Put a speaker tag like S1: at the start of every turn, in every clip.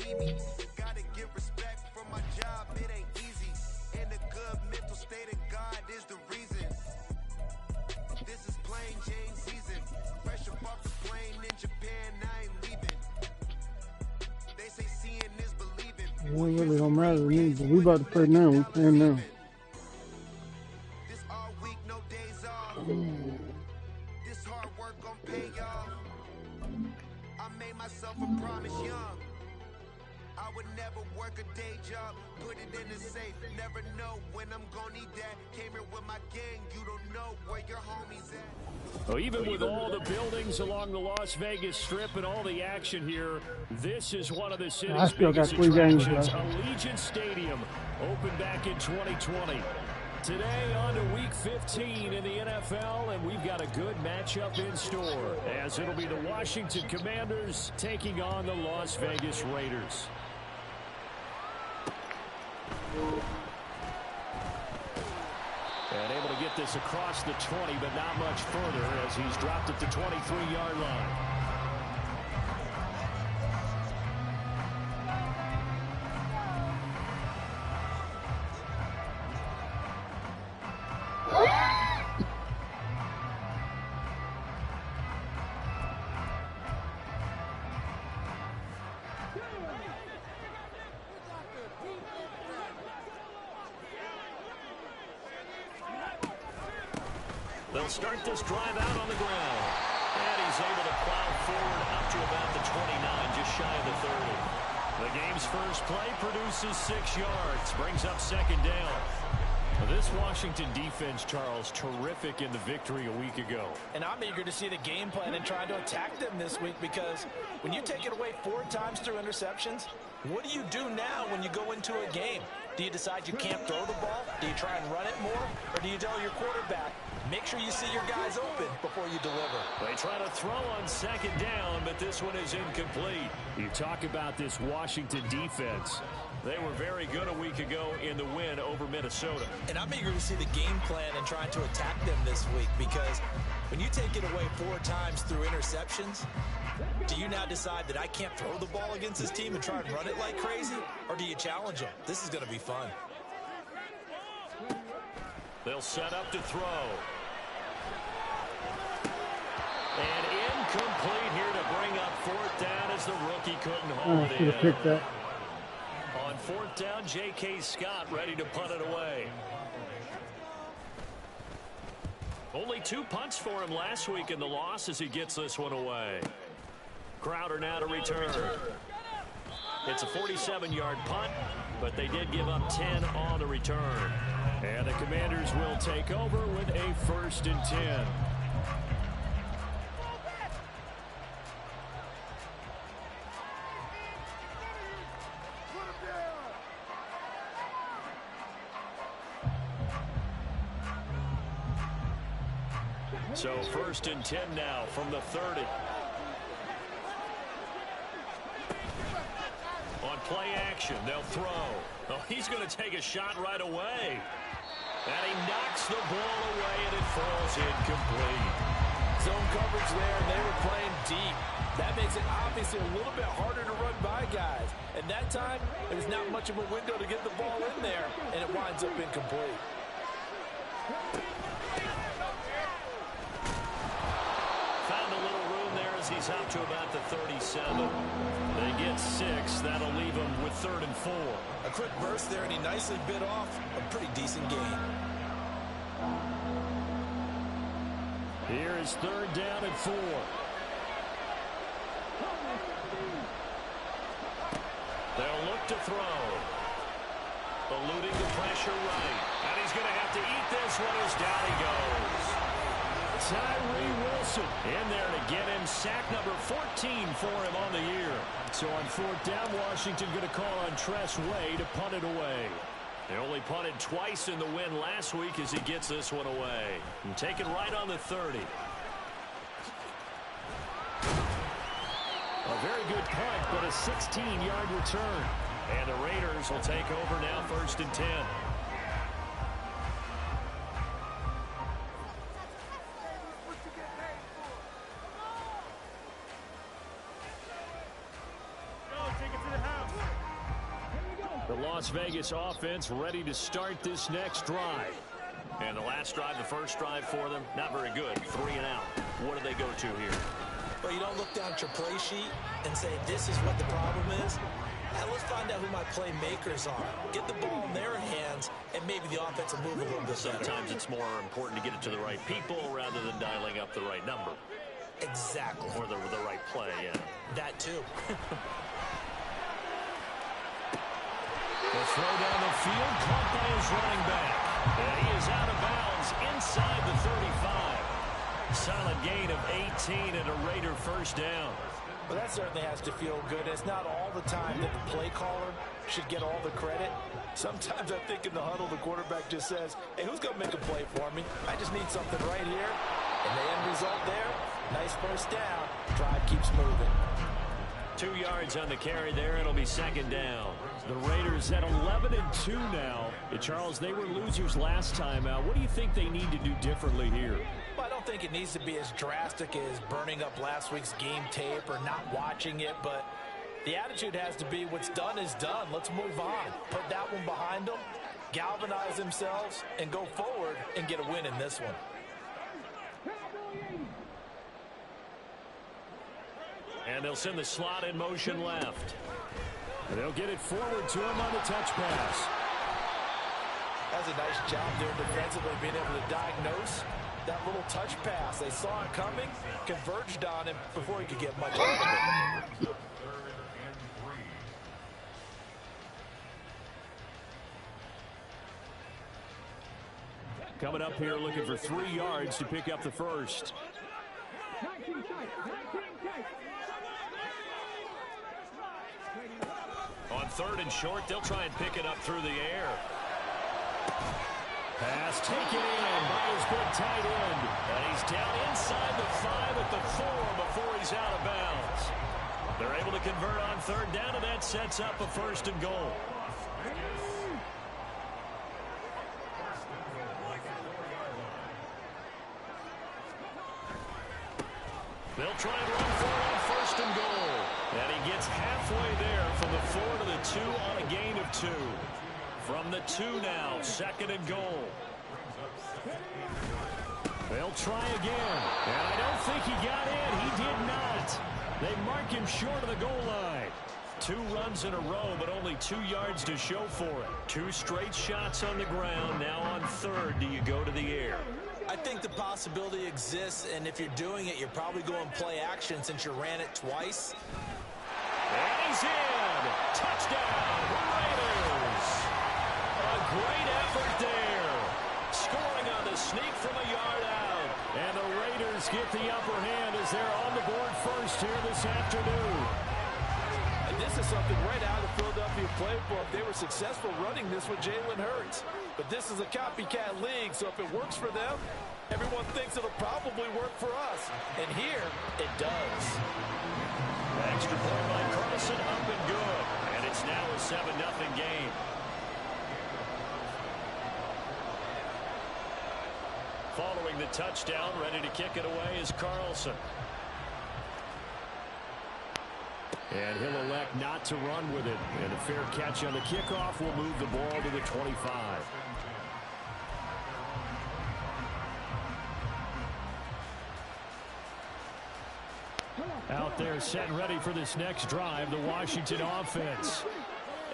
S1: need me. Gotta give respect for my job, it ain't easy. And a good mental state of God is the reason. This is plain Jane season. Fresh up off the plane in Japan, I ain't leaving. They say seeing is believing.
S2: It really don't matter to me, but we about to play now. We playing now.
S1: This all week, no days off. This hard work gon' pay y'all. I made myself a promise young. I would never work a day job, put it in the safe. Never know when I'm gonna need that. Came here with my gang, you don't know where your homies at.
S3: Well, even with all the buildings along the Las Vegas Strip and all the action here, this is one of the city's biggest attractions. Allegiant Stadium opened back in 2020. Today on to week 15 in the NFL, and we've got a good matchup in store, as it'll be the Washington Commanders taking on the Las Vegas Raiders. And able to get this across the 20, but not much further as he's dropped at the 23-yard line. They'll start this drive out on the ground. And he's able to plow forward up to about the 29, just shy of the 30. The game's first play produces 6 yards, brings up second down. Now this Washington defense, Charles, terrific in the victory a week ago.
S4: And I'm eager to see the game plan and trying to attack them this week, because when you take it away 4 times through interceptions, what do you do now when you go into a game? Do you decide you can't throw the ball? Do you try and run it more? Or do you tell your quarterback, make sure you see your guys open before you deliver?
S3: They try to throw on second down, but this one is incomplete. You talk about this Washington defense. They were very good a week ago in the win over Minnesota.
S4: And I'm eager to see the game plan and trying to attack them this week, because when you take it away 4 times through interceptions, do you now decide that I can't throw the ball against this team and try and run it like crazy? Or do you challenge them? This is going to be fun.
S3: They'll set up to throw. And incomplete here to bring up 4th down as the rookie couldn't hold it in.
S2: Pick that.
S3: On 4th down, J.K. Scott ready to punt it away. Only 2 punts for him last week in the loss as he gets this one away. Crowder now to return. It's a 47-yard punt, but they did give up 10 on the return. And the Commanders will take over with a 1st and 10. So 1st and 10 now from the 30. On play action, they'll throw. Oh, he's going to take a shot right away. And he knocks the ball away, and it falls incomplete.
S4: Zone coverage there, and they were playing deep. That makes it obviously a little bit harder to run by guys. And that time, there's not much of a window to get the ball in there, and it winds up incomplete.
S3: Found a little room there as he's up to about the 37. They get 6. That'll leave him with 3rd and 4.
S4: A quick burst there, and he nicely bit off a pretty decent gain.
S3: Here is 3rd down and 4. They'll look to throw. Eluding the pressure right. And he's going to have to eat this one as down he goes. Tyree Wilson in there to get him sack number 14 for him on the year. So on 4th down, Washington going to call on Tress Way to punt it away. They only punted twice in the win last week as he gets this one away. And taken right on the 30. A very good punt, but a 16-yard return. And the Raiders will take over now 1st and 10. Las Vegas offense ready to start this next drive. And the last drive, the first drive for them, not very good. 3 and out. What do they go to here?
S4: Well, you don't look down at your play sheet and say, this is what the problem is. Now, let's find out who my playmakers are. Get the ball in their hands, and maybe the offense will move a little bit better.
S3: Sometimes it's more important to get it to the right people rather than dialing up the right number.
S4: Exactly.
S3: Or the right play, yeah.
S4: That, too.
S3: The throw down the field, caught by his running back. And he is out of bounds inside the 35. Solid gain of 18 and a Raider first down.
S4: Well, that certainly has to feel good. It's not all the time that the play caller should get all the credit. Sometimes I think in the huddle, the quarterback just says, hey, who's going to make a play for me? I just need something right here. And the end result there, nice first down. Drive keeps moving.
S3: 2 yards on the carry there. It'll be second down. The Raiders at 11-2 now. Charles, they were losers last time out. What do you think they need to do differently here?
S4: Well, I don't think it needs to be as drastic as burning up last week's game tape or not watching it, but the attitude has to be what's done is done. Let's move on. Put that one behind them, galvanize themselves, and go forward and get a win in this one.
S3: And they'll send the slot in motion left. And they'll get it forward to him on the touch pass.
S4: That's a nice job there defensively, being able to diagnose that little touch pass. They saw it coming, converged on him before he could get much out of it.
S3: Coming up here looking for 3 yards to pick up the first. On 3rd and short, they'll try and pick it up through the air. Pass taken in by his big tight end. And he's down inside the 5 at the 4 before he's out of bounds. They're able to convert on 3rd down, and that sets up a 1st and goal. They'll try and run for it on 1st and goal. And he gets halfway there from the 4 to the 2 on a gain of 2. From the 2 now, 2nd and goal. They'll try again. And I don't think he got in. He did not. They mark him short of the goal line. 2 runs in a row, but only 2 yards to show for it. 2 straight shots on the ground. Now on 3rd, do you go to the air?
S4: I think the possibility exists, and if you're doing it, you're probably going play action since you ran it twice.
S3: And he's in. Touchdown, Raiders. A great effort there. Scoring on the sneak from a yard out. And the Raiders get the upper hand as they're on the board first here this afternoon.
S4: And this is something right out of the Philadelphia playbook. They were successful running this with Jalen Hurts. But this is a copycat league, so if it works for them, everyone thinks it'll probably work for us. And here, it does.
S3: Extra point by Carlson, up and good. And it's now a 7-0 game. Following the touchdown, ready to kick it away is Carlson. And he'll elect not to run with it. And a fair catch on the kickoff will move the ball to the 25. Out there set and ready for this next drive, the Washington offense.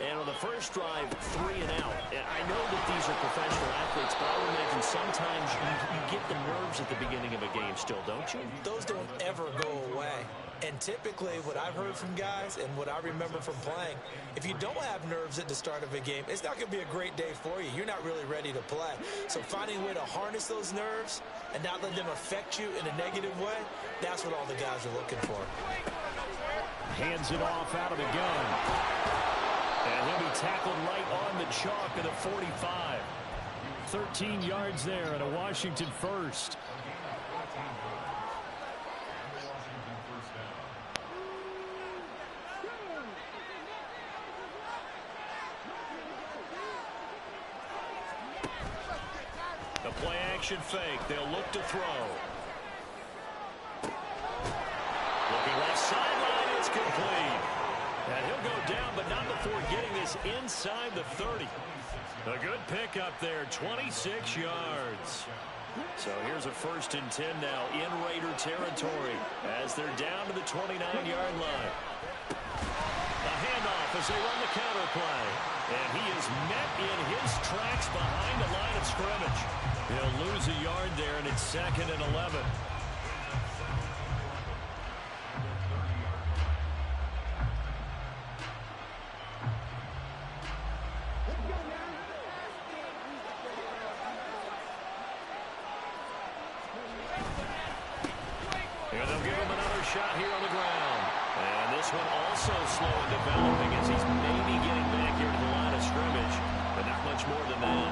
S3: And on the first drive, 3 and out. And I know that these are professional athletes, but I would imagine sometimes you get the nerves at the beginning of a game still, don't you?
S4: Those don't ever go away. And typically what I've heard from guys and what I remember from playing, if you don't have nerves at the start of a game, it's not going to be a great day for you. You're not really ready to play. So finding a way to harness those nerves and not let them affect you in a negative way, that's what all the guys are looking for.
S3: Hands it off out of the gun. And he'll be tackled right on the chalk at the 45. 13 yards there and a Washington first. The play action fake. They'll look to throw. Looking left sideline. It's complete. And he'll go down, but not before getting this inside the 30. A good pickup there, 26 yards. So here's a 1st and 10 now in Raider territory as they're down to the 29-yard line. A handoff as they run the counter play. And he is met in his tracks behind the line of scrimmage. He'll lose a yard there, and it's 2nd and 11. And they'll give him another shot here on the ground. And this one also slow in developing as he's maybe getting back here to the line of scrimmage, but not much more than that.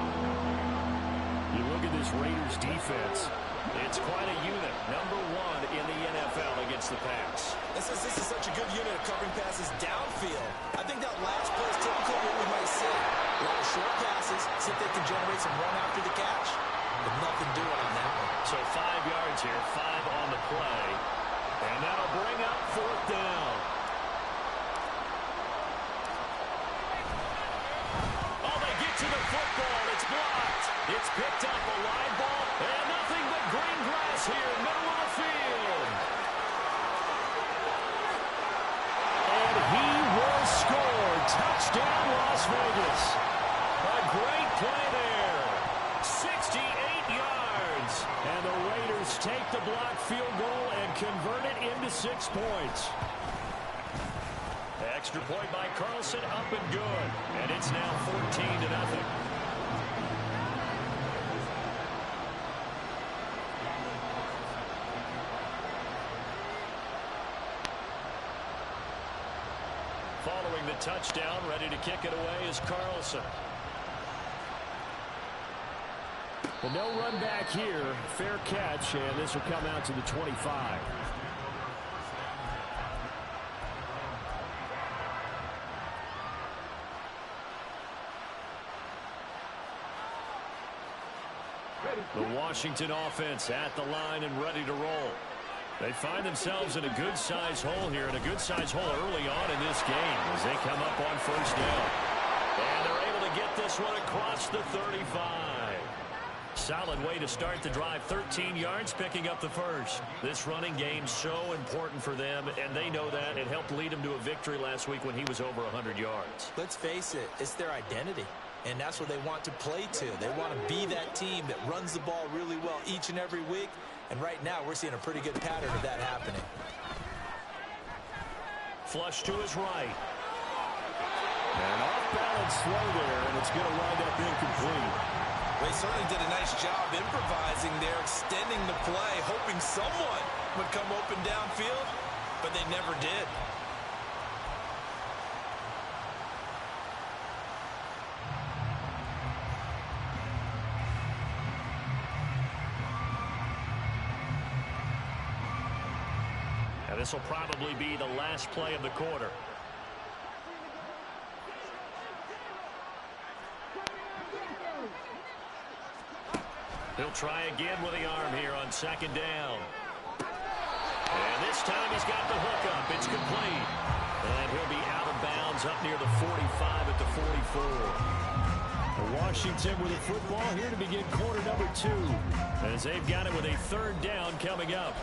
S3: You look at this Raiders defense. It's quite a unit. #1 in the NFL against the pass.
S4: This is such a good unit of covering passes downfield. I think that last play is typical of what we might see. A lot of short passes, see if they can generate some run after the catch. But nothing doing on that one.
S3: So 5 yards here, 5 on the play. And that'll bring up 4th down. Oh, they get to the football. It's blocked. It's picked up, a line ball, and nothing but green grass here, middle of the field. And he will score. Touchdown, Las Vegas. A great play there. 68 yards. And the Raiders take the blocked field goal and convert it into 6 points. Extra point by Carlson, up and good. And it's now 14-0. Following the touchdown, ready to kick it away is Carlson. Well, no run back here. Fair catch, and this will come out to the 25. The Washington offense at the line and ready to roll. They find themselves in a good-sized hole here, and a good-sized hole early on in this game as they come up on 1st down. And they're able to get this one across the 35. Solid way to start the drive. 13 yards, picking up the 1st. This running game so important for them, and they know that. It helped lead them to a victory last week when he was over 100 yards.
S4: Let's face it, it's their identity. And that's what they want to play to. They want to be that team that runs the ball really well each and every week. And right now, we're seeing a pretty good pattern of that happening.
S3: Flush to his right. And off-balance throw there, and it's going to wind up incomplete.
S4: They certainly did a nice job improvising there, extending the play, hoping someone would come open downfield, but they never did.
S3: Now this will probably be the last play of the quarter. He'll try again with the arm here on 2nd down. And this time he's got the hook up. It's complete. And he'll be out of bounds up near the 45 at the 44. Washington with the football here to begin quarter #2. As they've got it with a 3rd down coming up.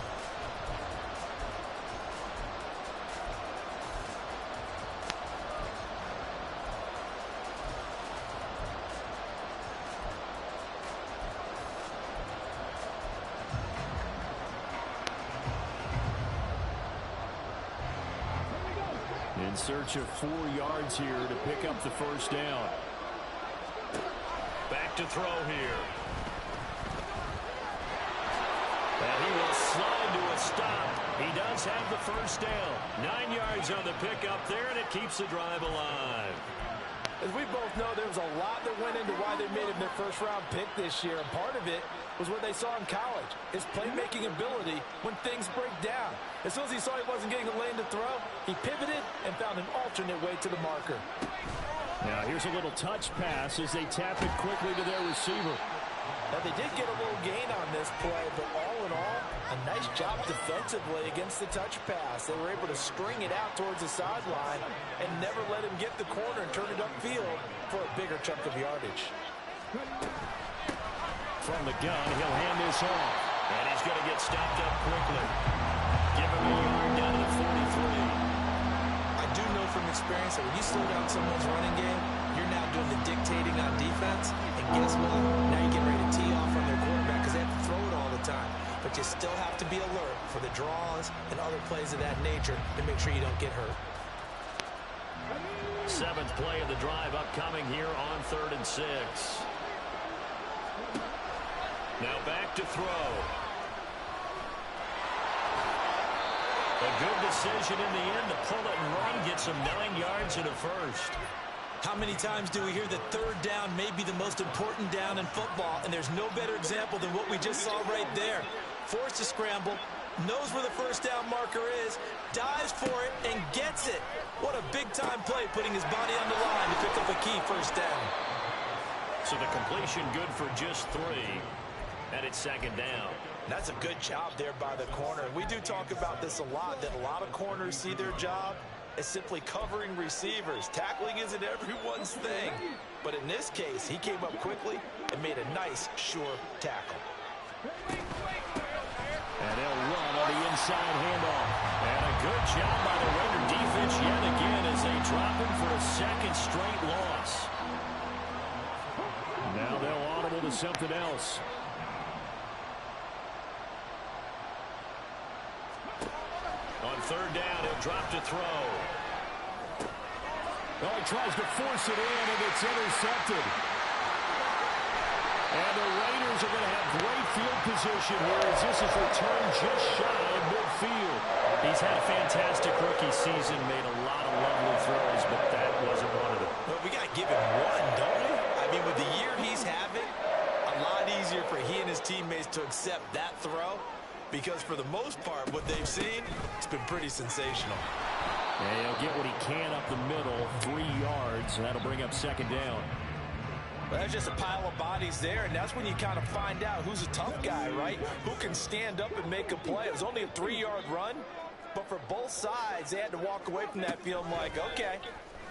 S3: In search of 4 yards here to pick up the 1st down. Back to throw here. And he will slide to a stop. He does have the 1st down. 9 yards on the pickup there, and it keeps the drive alive.
S4: As we both know, there was a lot that went into why they made him their 1st-round pick this year, and part of it was what they saw in college, his playmaking ability when things break down. As soon as he saw he wasn't getting a lane to throw, he pivoted and found an alternate way to the marker.
S3: Now here's a little touch pass as they tap it quickly to their receiver.
S4: Now they did get a little gain on this play, but all in all, A nice job defensively against the touch pass. They were able to string it out towards the sideline and never let him get the corner and turn it upfield for a bigger chunk of yardage.
S3: From the gun, he'll hand this off. And he's going to get stopped up quickly. Give him a yard down to the 43.
S4: I do know from experience that when you slow down someone's running game, you're now doing the dictating on defense. And guess what? Now you get ready to tee off on their quarterback because they have to throw it all the time. But you still have to be alert for the draws and other plays of that nature to make sure you don't get hurt.
S3: 7th play of the drive upcoming here on 3rd and 6. Now back to throw. A good decision in the end to pull it and run, get some 9 yards and a first.
S4: How many times do we hear that 3rd down may be the most important down in football, and there's no better example than what we just saw right there. Forced to scramble, knows where the first down marker is, dives for it, and gets it. What a big-time play, putting his body on the line to pick up a key first down.
S3: So the completion good for just 3. And it's 2nd down.
S4: That's a good job there by the corner. We do talk about this a lot, that a lot of corners see their job as simply covering receivers. Tackling isn't everyone's thing. But in this case, he came up quickly and made a nice, sure tackle.
S3: And they'll run on the inside handoff. And a good job by the Raider defense yet again as they drop him for a 2nd straight loss. Now they'll audible to something else. On 3rd down, he'll drop to throw. Oh, he tries to force it in, and it's intercepted. And the Raiders are going to have great field position here as this is returned just shy of midfield. He's had a fantastic rookie season, made a lot of lovely throws, but that wasn't one of them.
S4: Well, we got to give him one, don't we? I mean, with the year he's having, a lot easier for he and his teammates to accept that throw. Because for the most part, what they've seen, it's been pretty sensational.
S3: And he'll get what he can up the middle, 3 yards. That'll bring up 2nd down.
S4: Well, there's just a pile of bodies there, and that's when you kind of find out who's a tough guy, right? Who can stand up and make a play. It was only a 3-yard run, but for both sides, they had to walk away from that field like, okay,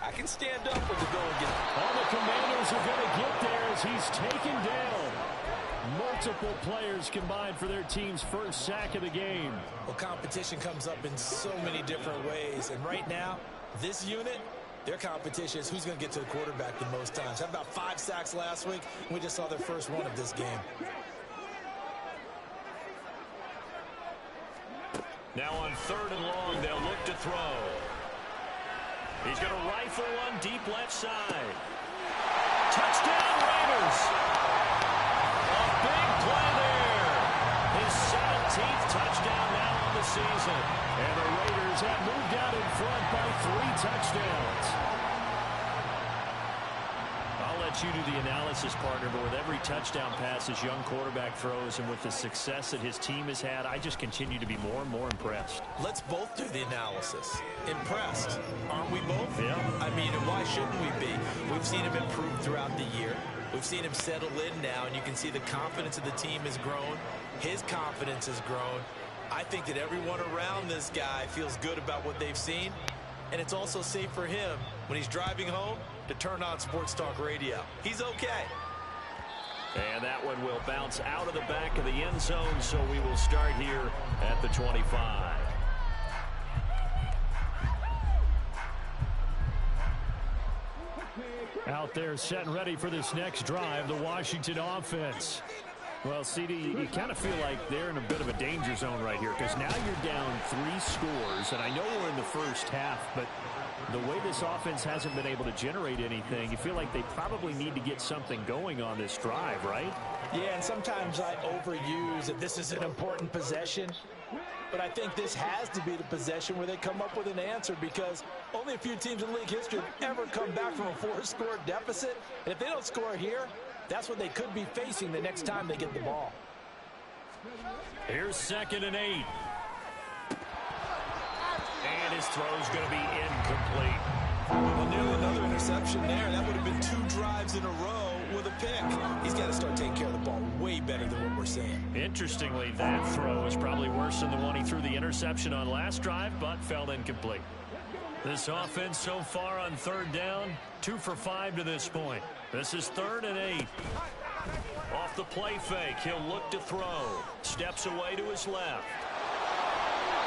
S4: I can stand up when the going gets.
S3: All the Commanders are going to get there as he's taken down. Multiple players combined for their team's first sack of the game.
S4: Well, competition comes up in so many different ways. And right now, this unit, their competition is who's going to get to the quarterback the most times. Had about 5 sacks last week. We just saw their first one of this game.
S3: Now on 3rd and long, they'll look to throw. He's going to rifle one deep left side. Touchdown, Raiders! Big play there. His 17th touchdown now on the season. And the Raiders have moved out in front by 3 touchdowns. I'll let you do the analysis, partner, but with every touchdown pass his young quarterback throws and with the success that his team has had, I just continue to be more and more impressed.
S4: Let's both do the analysis. Impressed. Aren't we both?
S3: Yeah.
S4: I mean, why shouldn't we be? We've seen him improve throughout the year. We've seen him settle in now, and you can see the confidence of the team has grown. His confidence has grown. I think that everyone around this guy feels good about what they've seen, and it's also safe for him when he's driving home to turn on Sports Talk Radio. He's okay.
S3: And that one will bounce out of the back of the end zone, so we will start here at the 25. Out there set and ready for this next drive, the Washington offense. Well, CD, you kind of feel like they're in a bit of a danger zone right here because now you're down 3 scores, and I know we're in the first half, but the way this offense hasn't been able to generate anything, you feel like they probably need to get something going on this drive, right?
S4: Yeah, and sometimes I overuse that this is an important possession. But I think this has to be the possession where they come up with an answer because only a few teams in league history have ever come back from a 4-score deficit. And if they don't score here, that's what they could be facing the next time they get the ball.
S3: Here's 2nd and 8. And his throw's going to be incomplete.
S4: Well, nearly another interception there. That would have been 2 drives in a row with a pick. He's got to start taking care of the ball way better than what we're seeing.
S3: Interestingly, that throw is probably worse than the one he threw the interception on last drive, but fell incomplete. This offense so far on third down, 2 for 5 to this point. This is 3rd and 8. Off the play fake, he'll look to throw. Steps away to his left.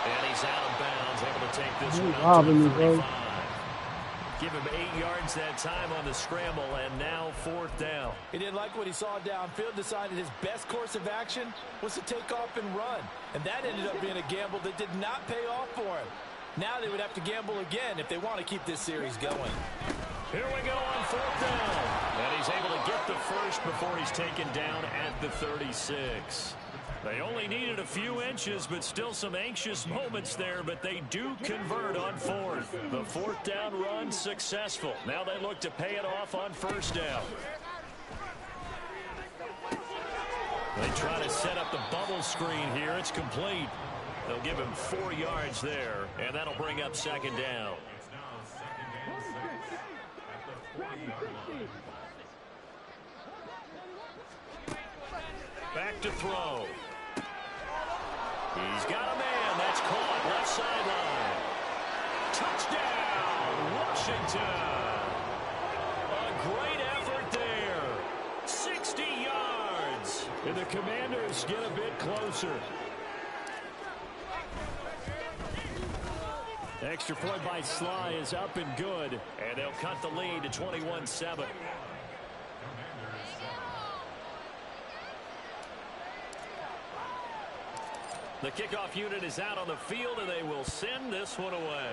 S3: And he's out of bounds, able to take this one up to the 35. Give him 8 yards that time on the scramble, and now 4th down.
S4: He didn't like what he saw downfield, decided his best course of action was to take off and run. And that ended up being a gamble that did not pay off for him. Now they would have to gamble again if they want to keep this series going.
S3: Here we go on 4th down. And he's able to get the first before he's taken down at the 36. They only needed a few inches, but still some anxious moments there, but they do convert on 4th. The 4th down run successful. Now they look to pay it off on 1st down. They try to set up the bubble screen here. It's complete. They'll give him 4 yards there, and that'll bring up 2nd down. Back to throw. He's got a man. That's caught left sideline. Touchdown, Washington. A great effort there. 60 yards. And the Commanders get a bit closer. Extra point by Sly is up and good. And they'll cut the lead to 21-7. The kickoff unit is out on the field, and they will send this one away.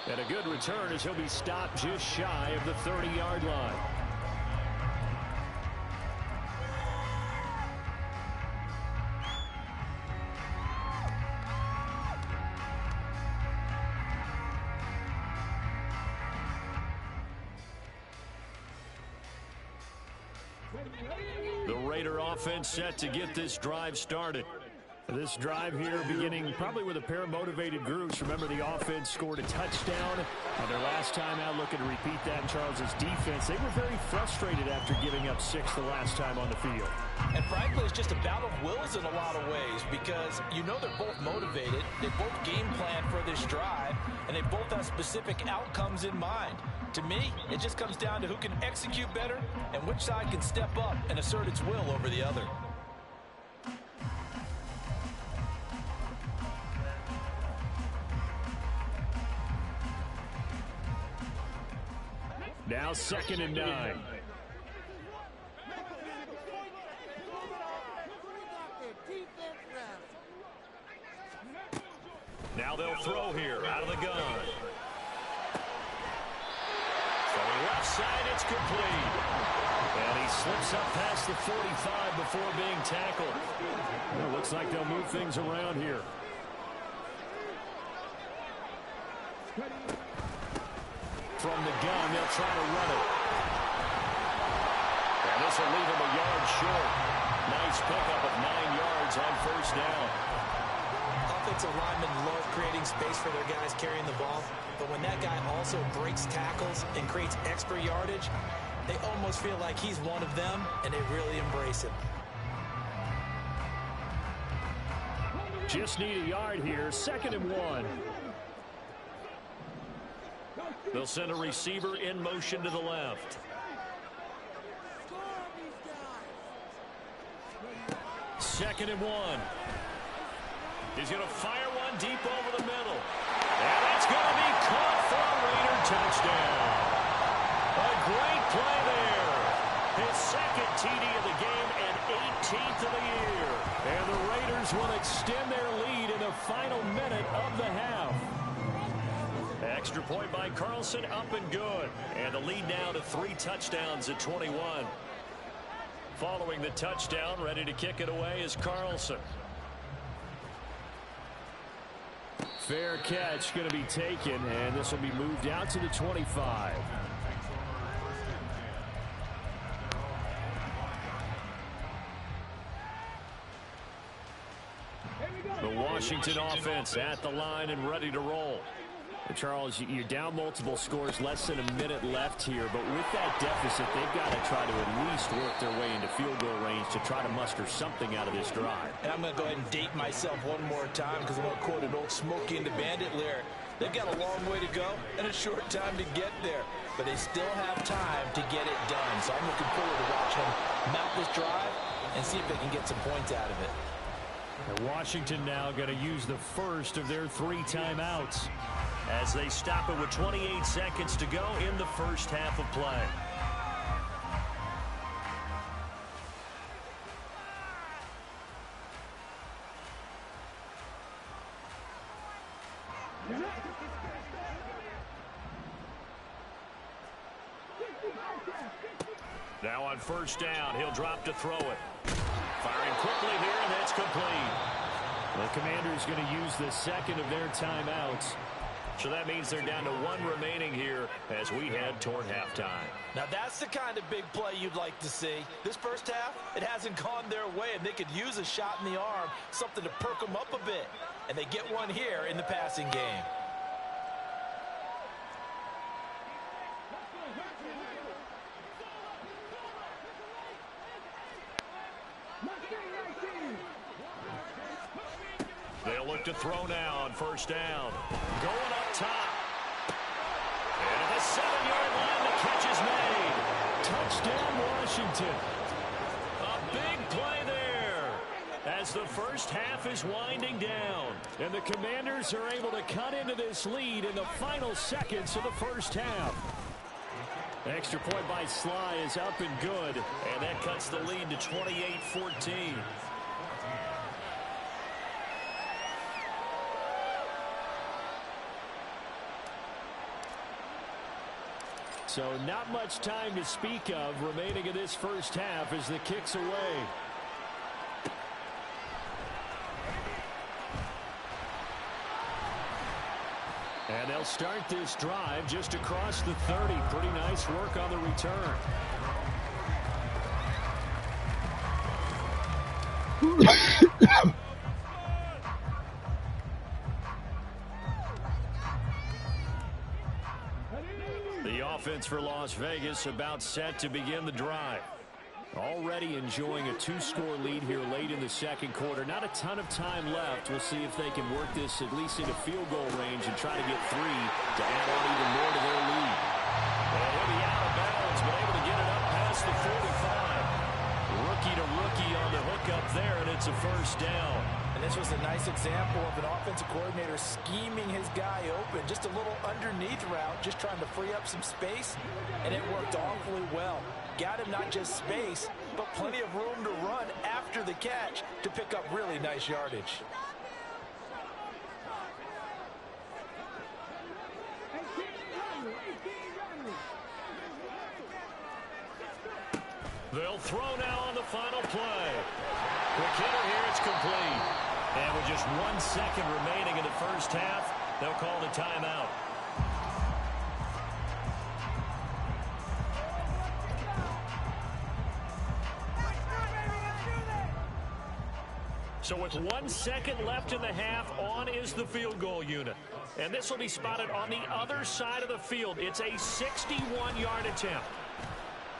S3: And a good return as he'll be stopped just shy of the 30-yard line. The Raider offense set to get this drive started. This drive here beginning probably with a pair of motivated groups. Remember, the offense scored a touchdown on their last time out. Looking to repeat that in Charles's defense. They were very frustrated after giving up 6 the last time on the field.
S4: And frankly, it's just a battle of wills in a lot of ways because you know they're both motivated. They both game plan for this drive, and they both have specific outcomes in mind. To me, it just comes down to who can execute better and which side can step up and assert its will over the other.
S3: Now 2nd and 9. Now they'll throw here out of the gun. From the left side, it's complete. And he slips up past the 45 before being tackled. Well, looks like they'll move things around here. From the gun, they'll try to run it. And this will leave him a yard short. Nice pickup of 9 yards on 1st down.
S5: Offensive linemen love creating space for their guys carrying the ball, but when that guy also breaks tackles and creates extra yardage, they almost feel like he's one of them, and they really embrace him.
S3: Just need a yard here. 2nd and 1. They'll send a receiver in motion to the left. Second and 1. He's going to fire one deep over the middle. And that's going to be caught for a Raider touchdown. A great play there. His 2nd TD of the game and 18th of the year. And the Raiders will extend their lead in the final minute of the half. Extra point by Carlson, up and good. And the lead now to 3 touchdowns at 21. Following the touchdown, ready to kick it away is Carlson. Fair catch going to be taken, and this will be moved out to the 25. The Washington offense at the line and ready to roll. Charles, you're down multiple scores, less than a minute left here, but with that deficit, they've got to try to at least work their way into field goal range to try to muster something out of this drive.
S4: And I'm going to go ahead and date myself one more time because I'm going to quote an old Smokey and the Bandit lyric. They've got a long way to go and a short time to get there, but they still have time to get it done. So I'm looking forward to watching them mount this drive and see if they can get some points out of it.
S3: And Washington now going to use the first of their 3 timeouts as they stop it with 28 seconds to go in the first half of play. Now on first down, he'll drop to throw it. Firing quickly here, and that's complete. The Commanders going to use the second of their timeouts. So that means they're down to 1 remaining here as we head toward halftime.
S4: Now that's the kind of big play you'd like to see. This first half, it hasn't gone their way, and they could use a shot in the arm, something to perk them up a bit. And they get one here in the passing game.
S3: They'll look to throw now on first down. Going up top. And at the 7-yard line, the catch is made. Touchdown, Washington. A big play there as the first half is winding down. And the Commanders are able to cut into this lead in the final seconds of the first half. Extra point by Sly is up and good. And that cuts the lead to 28-14. So not much time to speak of remaining in this first half as the kick's away. And they'll start this drive just across the 30. Pretty nice work on the return. Offense for Las Vegas about set to begin the drive. Already enjoying a 2-score lead here late in the second quarter. Not a ton of time left. We'll see if they can work this at least into field goal range and try to get 3 to add on even more to their lead. And he'll be out of bounds, but able to get it up past the 45. Rookie to rookie on the hook up there, and it's a first down.
S4: And this was a nice example of an offensive coordinator scheming his guy open. Just a little underneath route, just trying to free up some space, and it worked awfully well. Got him not just space, but plenty of room to run after the catch to pick up really nice yardage.
S3: They'll throw now on the final play. Quick hitter here, it's complete. And with just 1 second remaining in the first half, they'll call the timeout. So with 1 second left in the half, on is the field goal unit. And this will be spotted on the other side of the field. It's a 61-yard attempt.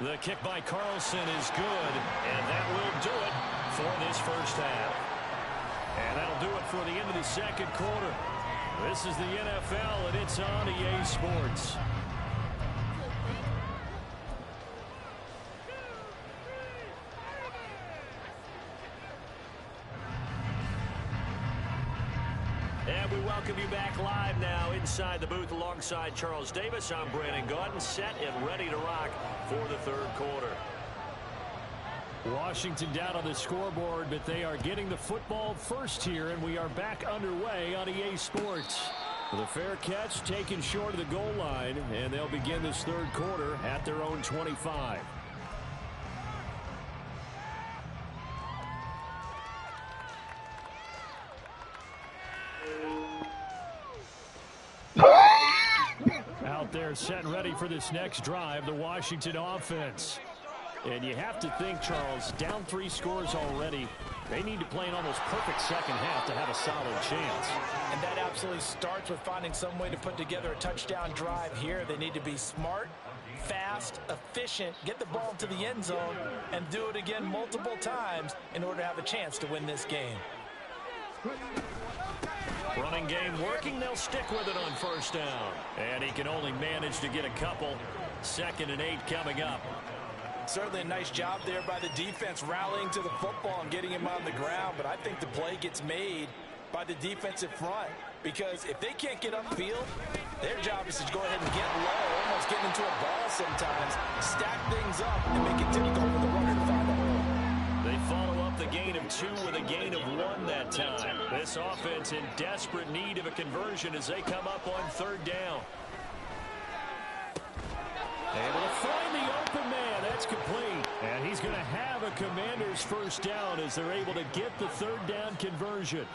S3: The kick by Carlson is good, and that will do it for this first half. And that'll do it for the end of the second quarter. This is the NFL, and it's on EA Sports. And we welcome you back live now inside the booth alongside Charles Davis. I'm Brandon Gaudin, set and ready to rock for the third quarter. Washington down on the scoreboard, but they are getting the football first here, and we are back underway on EA Sports. The fair catch taken short of the goal line, and they'll begin this third quarter at their own 25. Out there set and ready for this next drive, the Washington offense. And you have to think, Charles, down 3 scores already. They need to play an almost perfect second half to have a solid chance.
S4: And that absolutely starts with finding some way to put together a touchdown drive here. They need to be smart, fast, efficient, get the ball to the end zone, and do it again multiple times in order to have a chance to win this game.
S3: Running game working. They'll stick with it on first down. And he can only manage to get a couple. 2nd and 8 coming up.
S4: Certainly a nice job there by the defense rallying to the football and getting him on the ground. But I think the play gets made by the defensive front. Because if they can't get upfield, their job is to go ahead and get low, almost get into a ball sometimes, stack things up, and make it difficult for the runner to find a hole.
S3: They follow up the gain of 2 with a gain of 1 that time. This offense in desperate need of a conversion as they come up on 3rd down. Able to find the open man. That's complete. And he's going to have a Commander's first down as they're able to get the 3rd down conversion.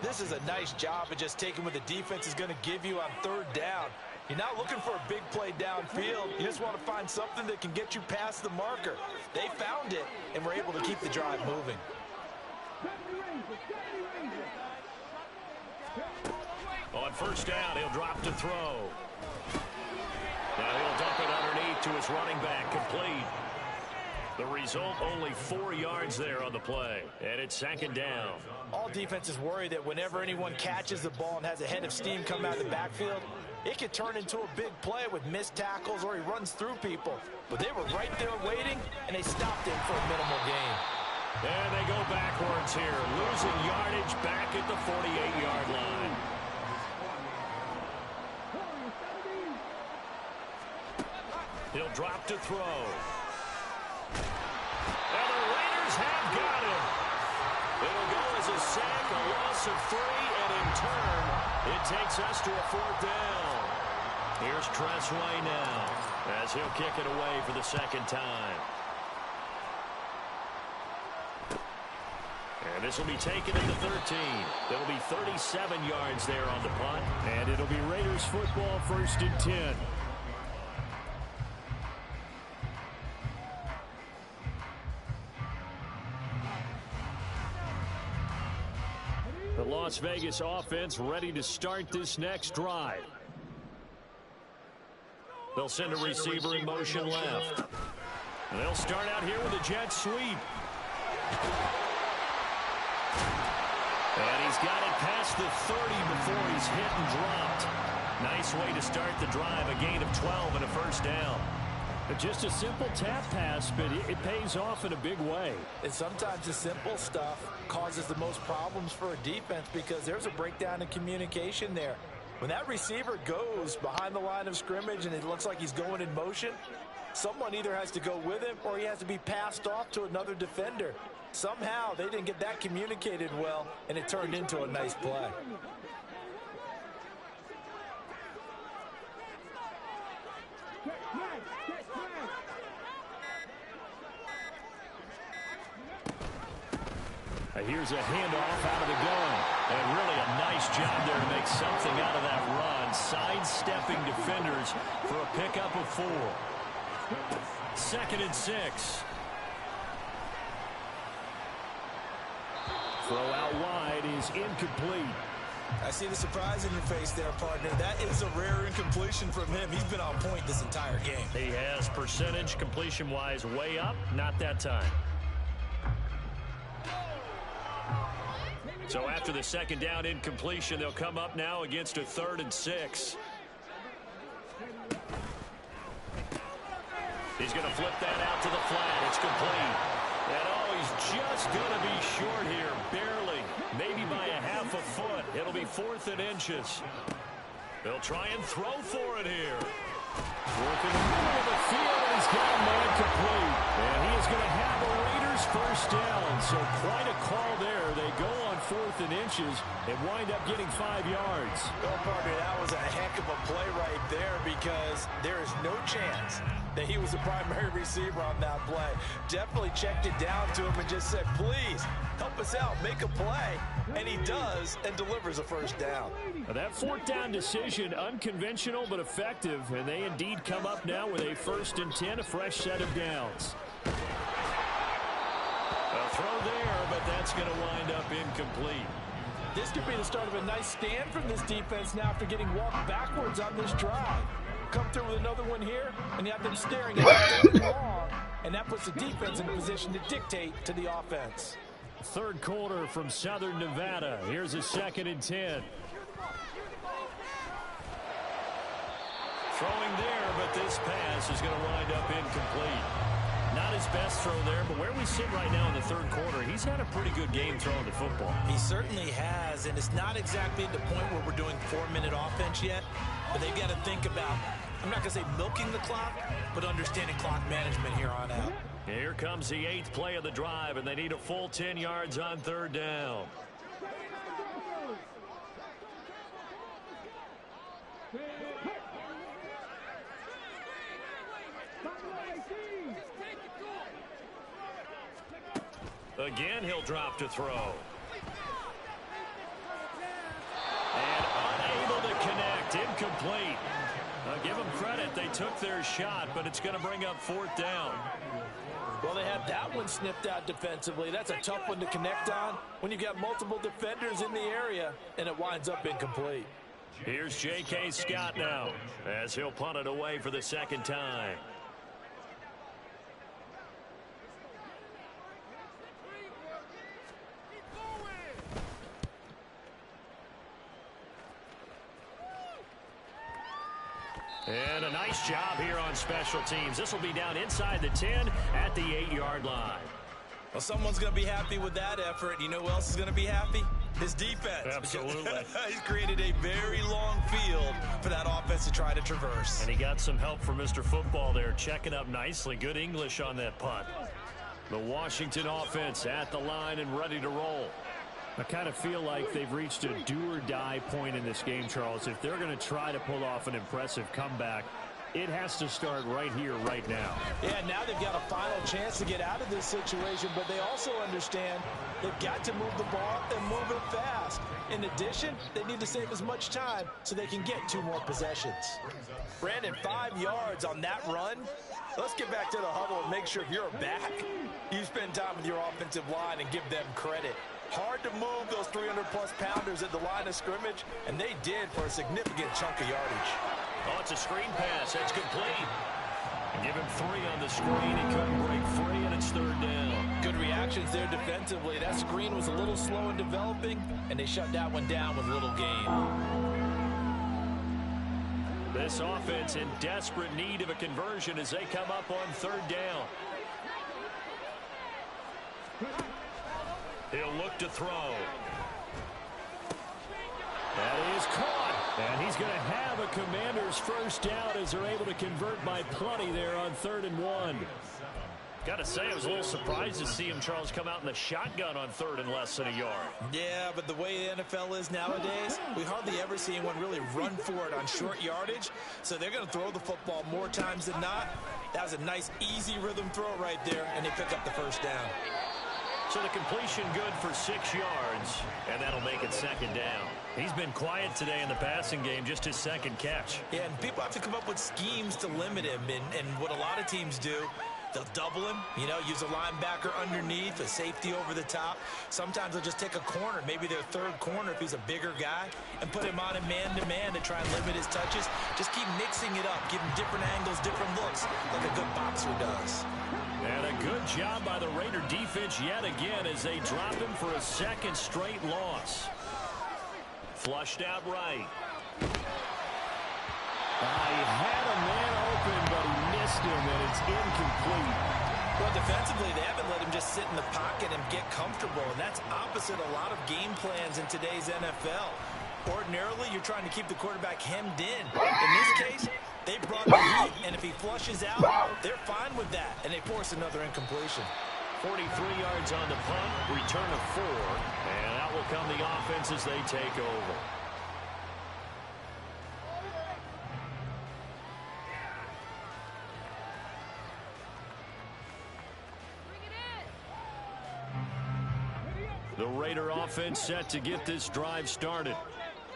S4: This is a nice job of just taking what the defense is going to give you on 3rd down. You're not looking for a big play downfield. You just want to find something that can get you past the marker. They found it and were able to keep the drive moving.
S3: On first down, he'll drop to throw. Now he'll dump it underneath to his running back, complete. The result, only 4 yards there on the play. And it's 2nd down.
S4: All defenses worry that whenever anyone catches the ball and has a head of steam come out of the backfield, it could turn into a big play with missed tackles or he runs through people. But they were right there waiting, and they stopped him for a minimal gain.
S3: And they go backwards here, losing yardage back at the 48-yard line. He'll drop to throw. And the Raiders have got him. It'll go as a sack, a loss of 3, and in turn, it takes us to a 4th down. Here's Tressway now as he'll kick it away for the 2nd time. And this will be taken at the 13. There'll be 37 yards there on the punt. And it'll be Raiders football, 1st and 10. The Las Vegas offense ready to start this next drive. They'll send a receiver in motion left. They'll start out here with a jet sweep. And he's got it past the 30 before he's hit and dropped. Nice way to start the drive, a gain of 12 and a 1st down. Just a simple tap pass, but it pays off in a big way.
S4: And sometimes the simple stuff causes the most problems for a defense because there's a breakdown in communication there. When that receiver goes behind the line of scrimmage and it looks like he's going in motion, someone either has to go with him or he has to be passed off to another defender. Somehow they didn't get that communicated well, and it turned into a nice play.
S3: Here's a handoff out of the gun. And really a nice job there to make something out of that run. Sidestepping defenders for a pickup of 4. 2nd and 6. Throw out wide is incomplete.
S4: I see the surprise in your face there, partner. That is a rare incompletion from him. He's been on point this entire game.
S3: He has percentage completion-wise way up. Not that time. So after the 2nd down incompletion, they'll come up now against a 3rd and 6. He's going to flip that out to the flat. It's complete. And oh, he's just going to be short here, barely. Maybe by a half a foot. It'll be 4th and inches. They'll try and throw for it here. 4th in the middle of the field, and he's got a man complete. And he is going to have a Raiders first down. So quite a call there. They go on 4th and inches and wind up getting 5 yards.
S4: Well, partner, that was a heck of a play right there because there is no chance that he was the primary receiver on that play. Definitely checked it down to him and just said, please, help us out, make a play. And he does and delivers a first down.
S3: Now that 4th down decision, unconventional but effective. And they indeed come up now with a 1st and 10, a fresh set of downs. They'll throw there, but that's going to wind up incomplete.
S4: This could be the start of a nice stand from this defense now after getting walked backwards on this drive. Come through with another one here, and you have them staring at it long, and that puts the defense in a position to dictate to the offense.
S3: Third quarter from Southern Nevada. Here's a 2nd and 10. Throwing there, but this pass is going to wind up incomplete. Not his best throw there, but where we sit right now in the third quarter, he's had a pretty good game throwing the football.
S5: He certainly has, and it's not exactly at the point where we're doing 4-minute offense yet, but they've got to think about, I'm not going to say milking the clock, but understanding clock management here on out.
S3: Here comes the 8th play of the drive, and they need a full 10 yards on 3rd down. Again, he'll drop to throw. And unable to connect. Incomplete. Give them credit. They took their shot, but it's going to bring up 4th down.
S4: Well, they had that one snipped out defensively. That's a tough one to connect on when you've got multiple defenders in the area, and it winds up incomplete.
S3: Here's J.K. Scott now as he'll punt it away for the 2nd time. And a nice job here on special teams. This will be down inside the 10 at the 8-yard line.
S5: Well, someone's going to be happy with that effort. You know who else is going to be happy? His defense.
S3: Absolutely.
S5: He's created a very long field for that offense to try to traverse.
S3: And he got some help from Mr. Football there, checking up nicely. Good English on that punt. The Washington offense at the line and ready to roll. I kind of feel like they've reached a do-or-die point in this game, Charles. If they're going to try to pull off an impressive comeback, it has to start right here, right now.
S4: Yeah, now they've got a final chance to get out of this situation, but they also understand they've got to move the ball and move it fast. In addition, they need to save as much time so they can get 2 more possessions. Brandon, 5 yards on that run. Let's get back to the huddle and make sure if you're a back, you spend time with your offensive line and give them credit. Hard to move those 300-plus pounders at the line of scrimmage, and they did for a significant chunk of yardage.
S3: Oh, it's a screen pass. That's complete. Give him 3 on the screen. He couldn't break free, and it's 3rd down.
S4: Good reactions there defensively. That screen was a little slow in developing, and they shut that one down with little gain.
S3: This offense in desperate need of a conversion as they come up on 3rd down. He'll look to throw. That is caught. And he's going to have a Commander's first down as they're able to convert by plenty there on 3rd and 1. Got to say, I was a little surprised to see him, Charles, come out in the shotgun on 3rd and less than a yard.
S5: Yeah, but the way the NFL is nowadays, we hardly ever see anyone really run for it on short yardage. So they're going to throw the football more times than not. That was a nice, easy rhythm throw right there, and they pick up the first down.
S3: So the completion good for 6 yards, and that'll make it 2nd down. He's been quiet today in the passing game, just his 2nd catch.
S5: Yeah, and people have to come up with schemes to limit him, and what a lot of teams do, they'll double him, you know, use a linebacker underneath, a safety over the top. Sometimes they'll just take a corner, maybe their 3rd corner if he's a bigger guy, and put him on a man-to-man to try and limit his touches. Just keep mixing it up, give him different angles, different looks, like a good boxer does.
S3: And a good job by the Raider defense yet again as they drop him for a 2nd straight loss. Flushed out right. He had a man open, but he missed him, and it's incomplete.
S5: Well, defensively, they haven't let him just sit in the pocket and get comfortable, and that's opposite a lot of game plans in today's NFL. Ordinarily, you're trying to keep the quarterback hemmed in. In this case, they brought the heat, and if he flushes out, they're fine with that, and they force another incompletion.
S3: 43 yards on the punt, return of 4, and out will come the offense as they take over. The Raider offense set to get this drive started.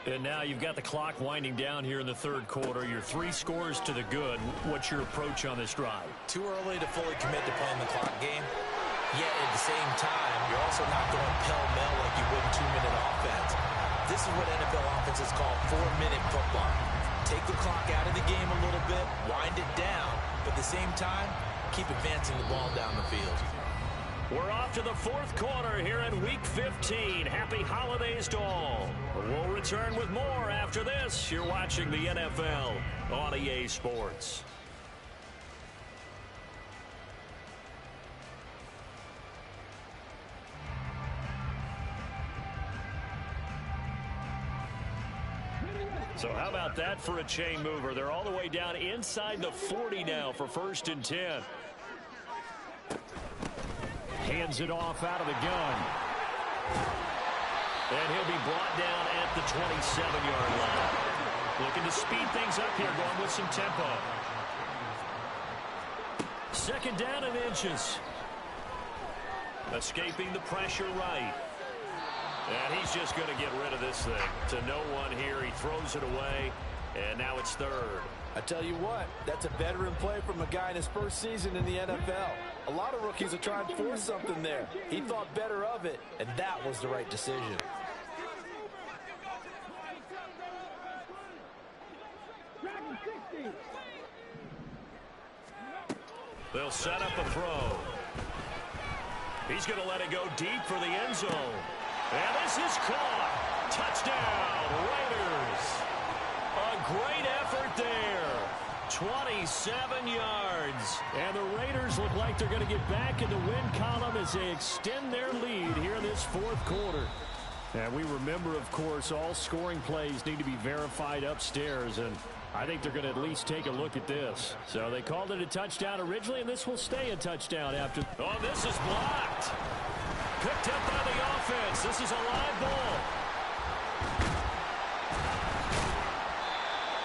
S3: And now you've got the clock winding down here in the 3rd quarter. You're 3 scores to the good. What's your approach on this drive?
S5: Too early to fully commit to playing the clock game. Yet at the same time, you're also not going pell-mell like you would in 2-minute offense. This is what NFL offenses call 4-minute football. Take the clock out of the game a little bit, wind it down, but at the same time, keep advancing the ball down the field.
S3: We're off to the fourth quarter here in Week 15. Happy holidays to all. We'll return with more after this. You're watching the NFL on EA Sports. So how about that for a chain mover? They're all the way down inside the 40 now for 1st and 10. Hands it off out of the gun. And he'll be brought down at the 27-yard line. Looking to speed things up here, going with some tempo. 2nd down and inches. Escaping the pressure right. And he's just going to get rid of this thing. To no one here. He throws it away. And now it's 3rd.
S4: I tell you what, that's a veteran play from a guy in his first season in the NFL. A lot of rookies are trying to force something there. He thought better of it, and that was the right decision.
S3: They'll set up a throw. He's going to let it go deep for the end zone. And this is caught. Touchdown, Raiders. A great effort there. 27 yards. And the Raiders look like they're going to get back in the win column as they extend their lead here in this 4th quarter. And we remember, of course, all scoring plays need to be verified upstairs. And I think they're going to at least take a look at this. So they called it a touchdown originally, and this will stay a touchdown after. Oh, this is blocked. Picked up by the offense. This is a live ball.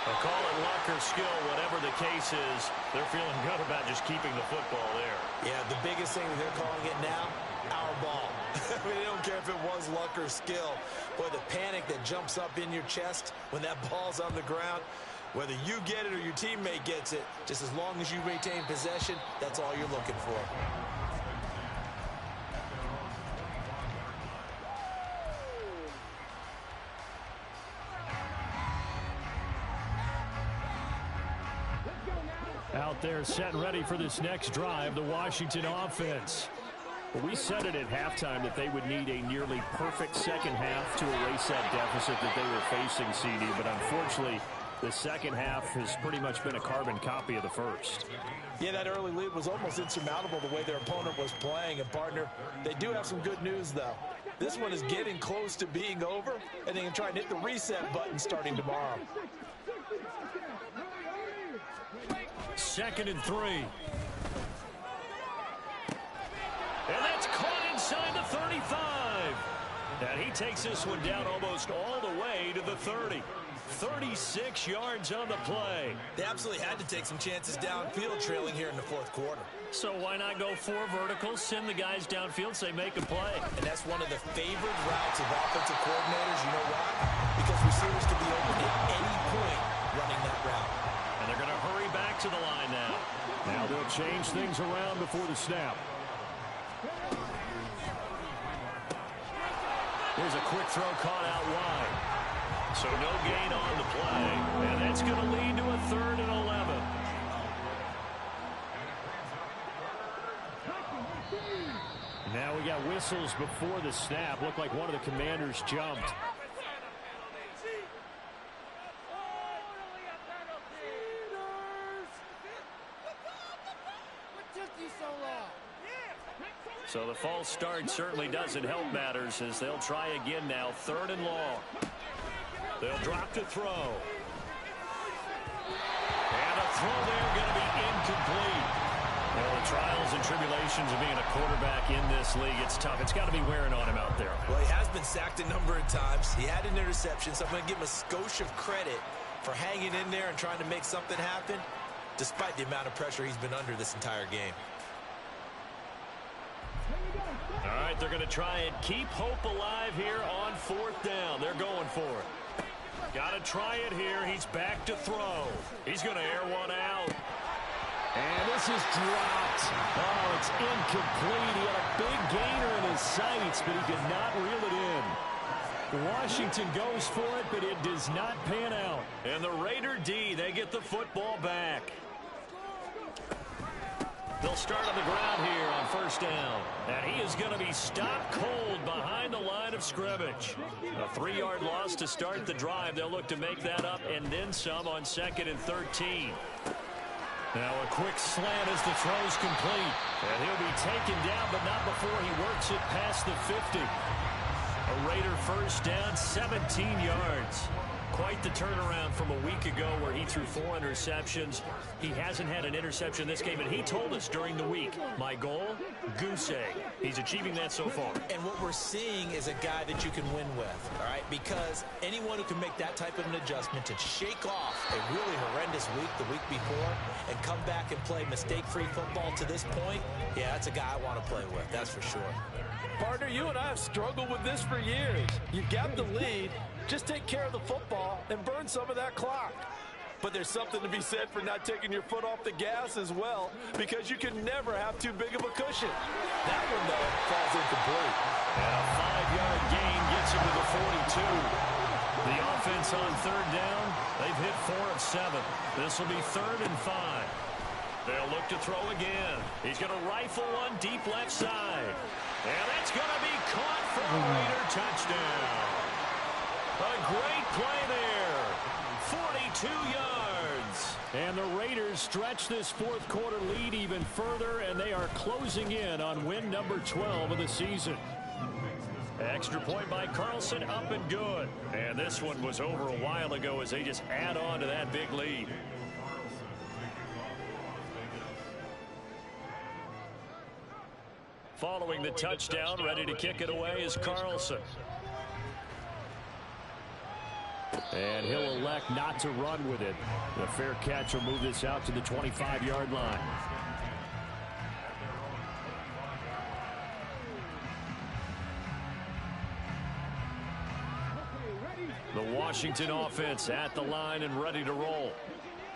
S3: They'll call it luck or skill, whatever the case is. They're feeling good about just keeping the football there.
S5: Yeah, the biggest thing they're calling it now, our ball. I mean, they don't care if it was luck or skill. Boy, the panic that jumps up in your chest when that ball's on the ground, whether you get it or your teammate gets it, just as long as you retain possession, that's all you're looking for.
S3: Out there set and ready for this next drive, the Washington offense. Well, we said it at halftime that they would need a nearly perfect second half to erase that deficit that they were facing, CD, but unfortunately, the second half has pretty much been a carbon copy of the first.
S4: Yeah, that early lead was almost insurmountable the way their opponent was playing. And, partner, they do have some good news, though. This one is getting close to being over, and they can try and hit the reset button starting tomorrow.
S3: 2nd and 3. And that's caught inside the 35. And he takes this one down almost all the way to the 30. 36 yards on the play.
S5: They absolutely had to take some chances downfield trailing here in the 4th quarter.
S3: So why not go 4 verticals, send the guys downfield, say make a play?
S5: And that's one of the favored routes of offensive coordinators. You know why? Because receivers can be open at any point running that route.
S3: And they're going to hurry back to the line now. Now they'll change things around before the snap. Here's a quick throw caught out wide. So no gain on the play. And that's going to lead to a 3rd and 11. Now we got whistles before the snap. Looked like one of the Commanders jumped. So the false start certainly doesn't help matters as they'll try again now. 3rd and long. They'll drop to throw. And a throw there going to be incomplete. Well, the trials and tribulations of being a quarterback in this league, it's tough. It's got to be wearing on him out there.
S5: Well, he has been sacked a number of times. He had an interception, so I'm going to give him a skosh of credit for hanging in there and trying to make something happen, despite the amount of pressure he's been under this entire game.
S3: All right, they're going to try and keep hope alive here on 4th down. They're going for it. Got to try it here. He's back to throw. He's going to air one out. And this is dropped. Oh, it's incomplete. He had a big gainer in his sights, but he did not reel it in. Washington goes for it, but it does not pan out. And the Raider D, they get the football back. They'll start on the ground here on first down. And he is going to be stopped cold behind the line of scrimmage. A 3-yard loss to start the drive. They'll look to make that up and then some on 2nd and 13. Now a quick slant as the throw's complete. And he'll be taken down, but not before he works it past the 50. A Raider first down, 17 yards. Quite the turnaround from a week ago where he threw 4 interceptions. He hasn't had an interception this game, and he told us during the week, my goal, goose egg. He's achieving that so far.
S5: And what we're seeing is a guy that you can win with, all right? Because anyone who can make that type of an adjustment to shake off a really horrendous week the week before and come back and play mistake-free football to this point, yeah, that's a guy I want to play with, that's for sure.
S4: Partner, you and I have struggled with this for years. You've got the lead. Just take care of the football and burn some of that clock. But there's something to be said for not taking your foot off the gas as well, because you can never have too big of a cushion. That one, though, falls incomplete.
S3: And a 5-yard gain gets him to the 42. The offense on third down, they've hit 4 of 7. This will be 3rd and 5. They'll look to throw again. He's going to rifle one deep left side. And that's going to be caught for a Raider touchdown. A great play there. 42 yards. And the Raiders stretch this fourth quarter lead even further, and they are closing in on win number 12 of the season. Extra point by Carlson, up and good. And this one was over a while ago as they just add on to that big lead. Following the touchdown, ready to kick it away is Carlson. And he'll elect not to run with it. The fair catch will move this out to the 25-yard line. The Washington offense at the line and ready to roll.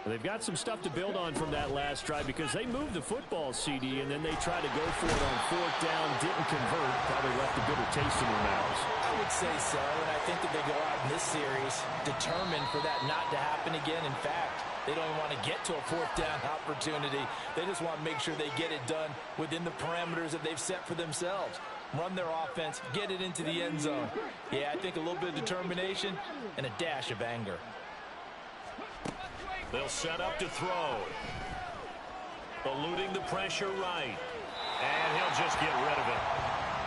S3: They've got some stuff to build on from that last drive because they moved the football, CD, and then they tried to go for it on 4th down, didn't convert, probably left a bitter taste in their mouths.
S5: I would say so, and I think that they go out in this series determined for that not to happen again. In fact, they don't even want to get to a 4th down opportunity. They just want to make sure they get it done within the parameters that they've set for themselves. Run their offense, get it into the end zone. Yeah, I think a little bit of determination and a dash of anger.
S3: They'll set up to throw. Eluding the pressure right. And he'll just get rid of it.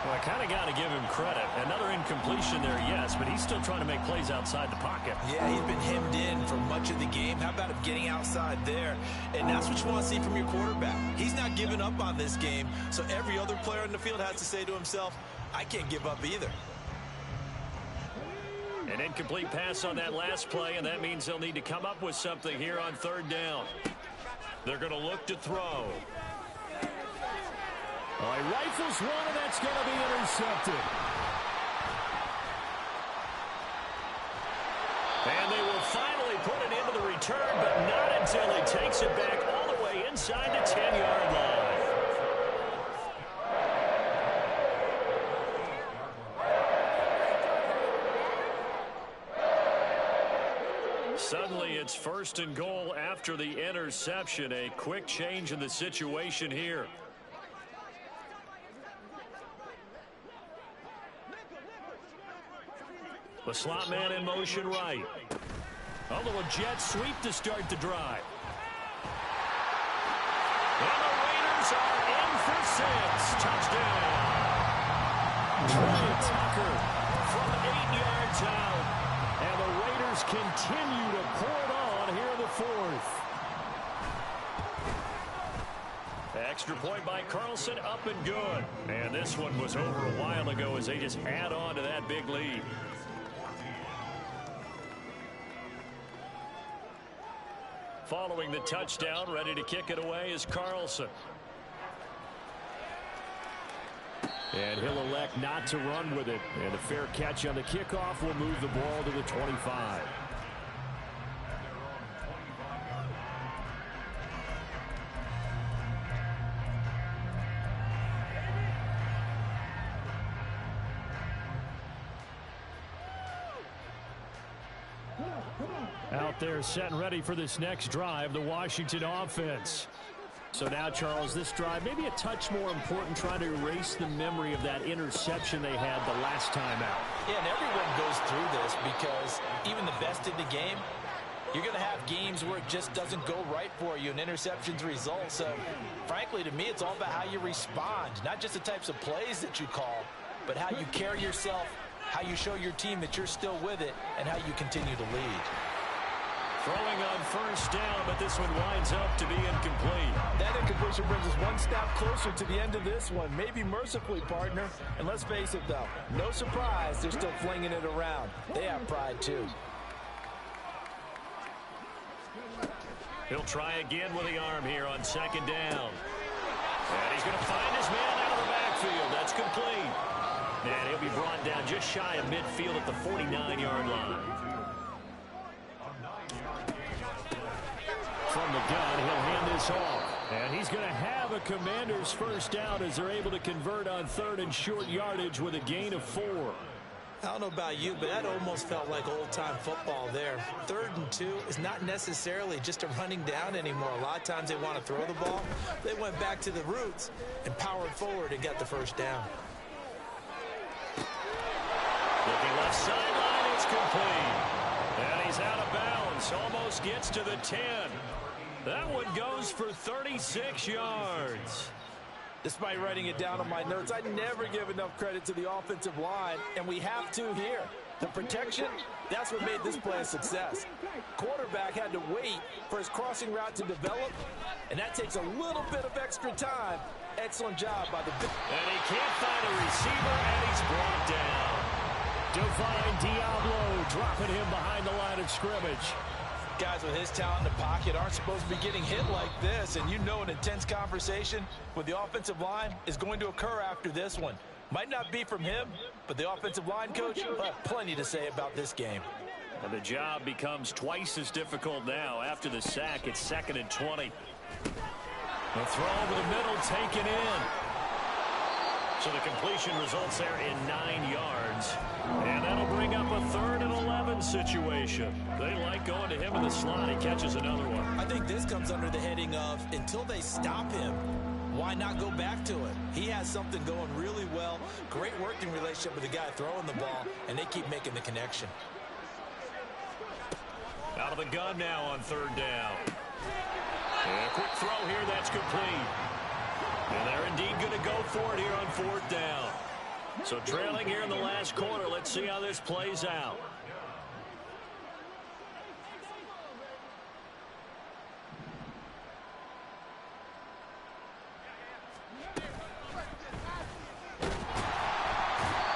S3: Well, I kind of got to give him credit. Another incompletion there, yes, but he's still trying to make plays outside the pocket.
S5: Yeah, he's been hemmed in for much of the game. How about him getting outside there? And that's what you want to see from your quarterback. He's not giving up on this game, so every other player on the field has to say to himself, I can't give up either.
S3: An incomplete pass on that last play, and that means they'll need to come up with something here on 3rd down. They're going to look to throw. Oh, he rifles one, and that's going to be intercepted. And they will finally put it into the return, but not until he takes it back all the way inside the 10-yard line. Suddenly, it's 1st and goal after the interception. A quick change in the situation here. The slot man in motion right. A little jet sweep to start the drive. And the Raiders are in for 6. Touchdown. Trey Tucker from 8 yards out. And the Raiders continue to pour it on here in the 4th. Extra point by Carlson, up and good. And this one was over a while ago as they just add on to that big lead. Following the touchdown, ready to kick it away is Carlson. And he'll elect not to run with it. And a fair catch on the kickoff will move the ball to the 25. out there setting ready for this next drive, the Washington offense. So now, Charles, this drive maybe a touch more important, trying to erase the memory of that interception they had the last time out.
S4: Yeah, and everyone goes through this because even the best in the game, you're going to have games where it just doesn't go right for you and interceptions result. So, frankly, to me, it's all about how you respond, not just the types of plays that you call, but how you carry yourself, how you show your team that you're still with it, and how you continue to lead.
S3: Throwing on first down, but this one winds up to be incomplete.
S4: That incompletion brings us one step closer to the end of this one. Maybe mercifully, partner. And let's face it, though, no surprise, they're still flinging it around. They have pride, too.
S3: He'll try again with the arm here on second down. And he's going to find his man out of the backfield. That's complete. And he'll be brought down just shy of midfield at the 49-yard line. From the gun, he'll hand this off. And he's going to have a Commander's first down as they're able to convert on third and short yardage with a gain of 4.
S5: I don't know about you, but that almost felt like old-time football there. 3rd and 2 is not necessarily just a running down anymore. A lot of times they want to throw the ball. They went back to the roots and powered forward and got the first down.
S3: Looking left sideline, it's complete. And he's out of bounds, almost gets to the 10. That one goes for 36 yards.
S4: Despite writing it down on my notes, I never give enough credit to the offensive line, and we have to here. The protection, that's what made this play a success. Quarterback had to wait for his crossing route to develop, and that takes a little bit of extra time. Excellent job by the...
S3: And he can't find a receiver, and he's brought down. Divine Diablo dropping him behind the line of scrimmage.
S4: Guys with his talent in the pocket aren't supposed to be getting hit like this, and you know an intense conversation with the offensive line is going to occur after this one. Might not be from him, but the offensive line coach will have plenty to say about this game.
S3: And the job becomes twice as difficult now. After the sack, it's 2nd and 20. The throw over the middle, taken in. So the completion results there in 9 yards. And that'll bring up a 3rd and 11 situation. They like going to him in the slot. He catches another one.
S5: I think this comes under the heading of, until they stop him, why not go back to it? He has something going really well. Great working relationship with the guy throwing the ball, and they keep making the connection.
S3: Out of the gun now on 3rd down. And a quick throw here, that's complete. And they're indeed going to go for it here on 4th down. So trailing here in the last quarter. Let's see how this plays out.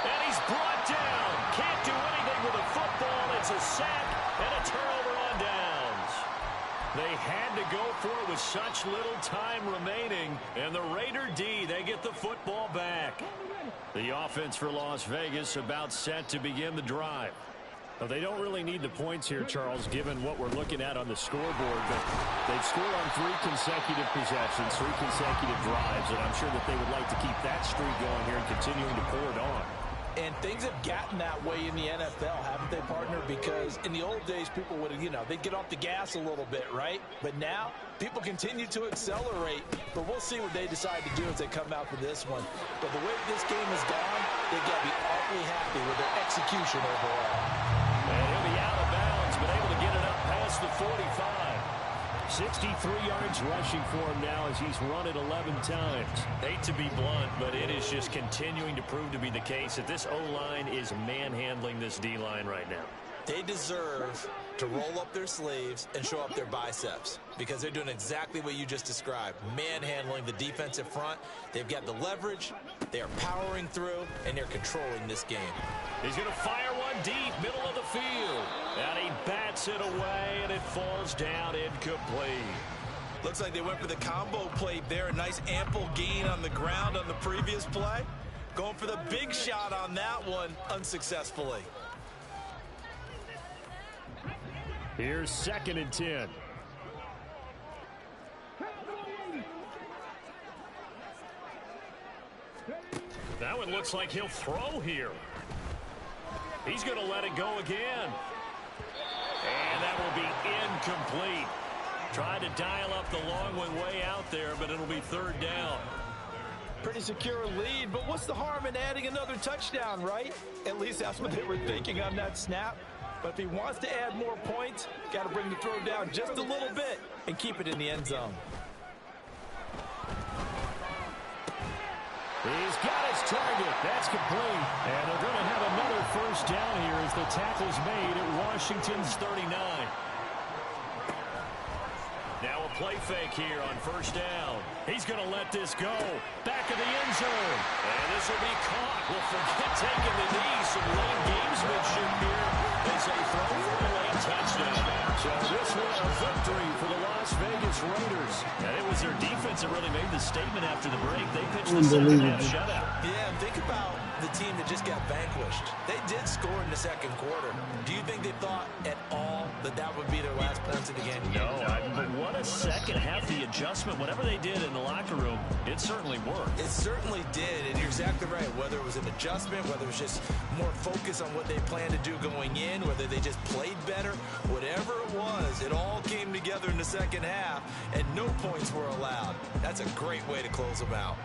S3: And he's brought down. Can't do anything with a football. It's a sack and a turnover on downs. They had to go for it with such little time remaining. And the Raider D, they get the football back. The offense for Las Vegas about set to begin the drive. Well, they don't really need the points here, Charles, given what we're looking at on the scoreboard. But they've scored on 3 consecutive possessions, 3 consecutive drives, and I'm sure that they would like to keep that streak going here and continuing to pour it on.
S4: And things have gotten that way in the NFL, haven't they, partner? Because in the old days, people would, they'd get off the gas a little bit, right? But now, people continue to accelerate. But we'll see what they decide to do as they come out for this one. But the way this game has gone, they've got to be awfully happy with their execution overall.
S3: And he'll be out of bounds, but able to get it up past the 45. 63 yards rushing for him now as he's run it 11 times. Hate to be blunt, but it is just continuing to prove to be the case that this O-line is manhandling this D-line right now.
S5: They deserve to roll up their sleeves and show up their biceps because they're doing exactly what you just described, manhandling the defensive front. They've got the leverage, they are powering through, and they're controlling this game.
S3: He's going to fire one deep, middle of the field. And he bats it away, and it falls down incomplete.
S4: Looks like they went for the combo play there. A nice ample gain on the ground on the previous play. Going for the big shot on that one unsuccessfully.
S3: Here's 2nd and 10. That one looks like he'll throw here. He's going to let it go again. And that will to be incomplete. Tried to dial up the long one way out there, but it'll be third down.
S4: Pretty secure lead, but what's the harm in adding another touchdown, right? At least that's what they were thinking on that snap. But if he wants to add more points, got to bring the throw down just a little bit and keep it in the end zone.
S3: He's got his target. That's complete. And they're going to have another first down here as the tackle's made at Washington's 39. Now a play fake here on first down. He's going to let this go. Back of the end zone. And this will be caught. We'll forget taking the knee. Some late gamesmanship here as they throw for a late touchdown. So this was a victory for the Las Vegas Raiders. And it was their defense that really made the statement after the break. They pitched the second-half shutout.
S4: Yeah, think about the team that just got vanquished. They did score in the second quarter. Do you think they thought at all that that would be their last points of the game?
S3: No, but what a second half, the adjustment, whatever they did in the locker room, it certainly worked.
S4: It certainly did, and you're exactly right. Whether it was an adjustment, whether it was just more focus on what they planned to do going in, whether they just played better, whatever it was, it all came together in the second half, and no points were allowed. That's a great way to close them out.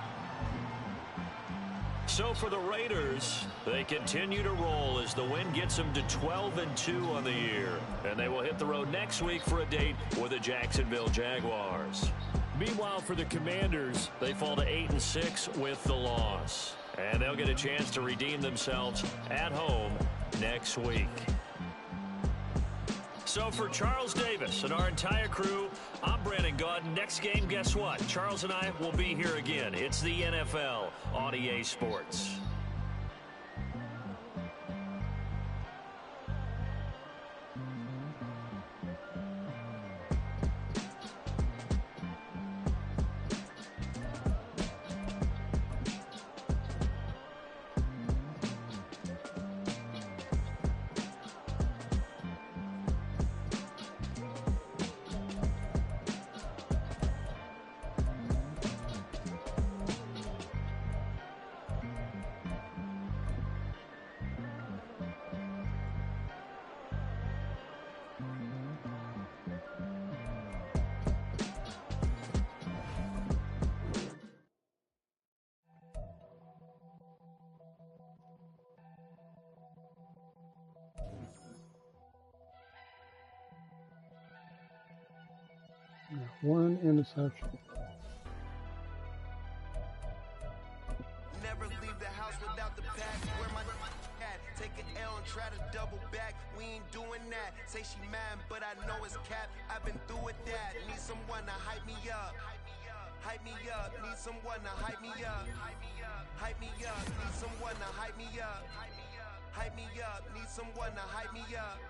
S3: So for the Raiders, they continue to roll as the win gets them to 12-2 on the year. And they will hit the road next week for a date with the Jacksonville Jaguars. Meanwhile, for the Commanders, they fall to 8-6 with the loss. And they'll get a chance to redeem themselves at home next week. So for Charles Davis and our entire crew, I'm Brandon Gaudin. Next game, guess what? Charles and I will be here again. It's the NFL on EA Sports.
S2: One interception.
S1: Never leave the house without the pack. Where my at? Take an L and try to double back. We ain't doing that. Say she mad, but I know it's cap. I've been through with that. Need someone to hype me up. Hype me up. Need someone to hype me up. Hype me up. Need someone to hype me up. Hype me up. Need someone to hype me up.